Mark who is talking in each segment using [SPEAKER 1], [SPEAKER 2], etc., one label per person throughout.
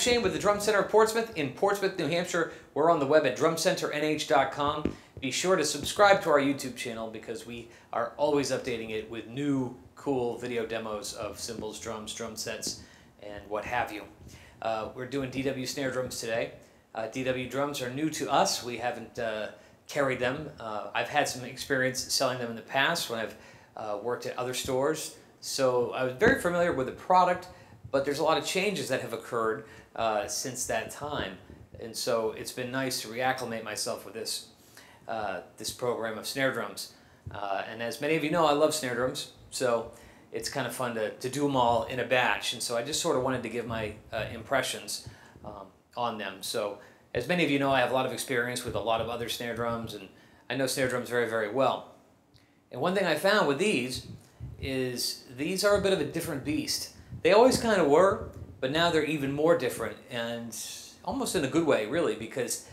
[SPEAKER 1] Shane with the Drum Center of Portsmouth in Portsmouth, New Hampshire. We're on the web at drumcenternh.com. Be sure to subscribe to our YouTube channel because we are always updating it with new, cool video demos of cymbals, drums, drum sets, and what have you. We're doing DW snare drums today. DW drums are new to us. We haven't carried them. I've had some experience selling them in the past when I've worked at other stores. So I was very familiar with the product, but there's a lot of changes that have occurred since that time. And so it's been nice to reacclimate myself with this program of snare drums. And as many of you know, I love snare drums, so it's kind of fun to do them all in a batch. And so I just sort of wanted to give my impressions on them. So as many of you know, I have a lot of experience with a lot of other snare drums, and I know snare drums very, very well. And one thing I found with these is these are a bit of a different beast. They always kind of were, but now they're even more different, and almost in a good way, really, because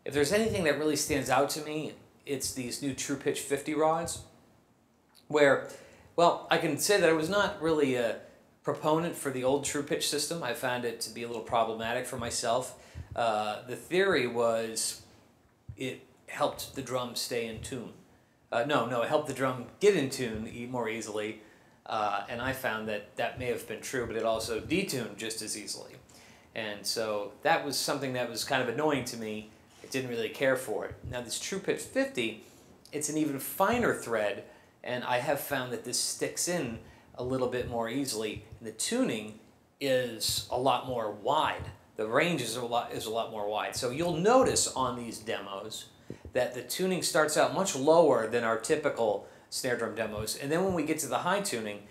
[SPEAKER 1] if there's anything that really stands out to me, it's these new True Pitch 50 rods, where, well, I can say that I was not really a proponent for the old True Pitch system. I found it to be a little problematic for myself. The theory was it helped the drum stay in tune. No, it helped the drum get in tune more easily, and I found that that may have been true, but it also detuned just as easily. And so that was something that was kind of annoying to me. I didn't really care for it. Now this True Pitch 50, it's an even finer thread, and I have found that this sticks in a little bit more easily. And the tuning is a lot more wide. The range is a lot more wide. So you'll notice on these demos that the tuning starts out much lower than our typical snare drum demos. And then when we get to the high tuning,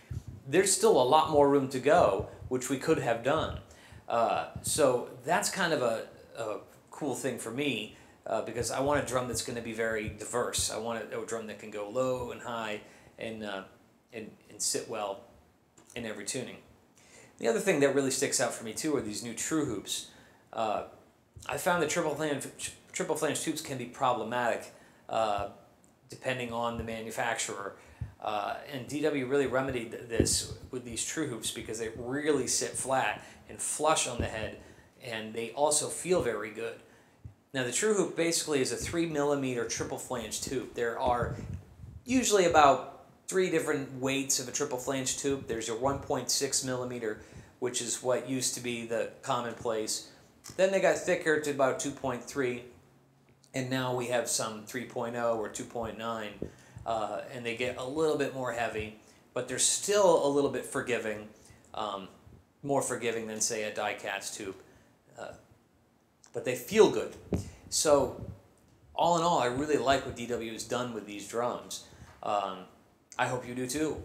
[SPEAKER 1] there's still a lot more room to go, which we could have done. So that's kind of a cool thing for me because I want a drum that's going to be very diverse. I want a drum that can go low and high and sit well in every tuning. The other thing that really sticks out for me too are these new True Hoops. I found that triple flange tubes can be problematic depending on the manufacturer. And DW really remedied this with these True Hoops because they really sit flat and flush on the head, and they also feel very good. Now the True Hoop basically is a 3mm triple flange tube. There are usually about 3 different weights of a triple flange tube. There's your 1.6mm, which is what used to be the commonplace. Then they got thicker to about 2.3, and now we have some 3.0 or 2.9, and they get a little bit more heavy, but they're still a little bit forgiving, more forgiving than, say, a die-cast tube. But they feel good. So, all in all, I really like what DW has done with these drums. I hope you do too.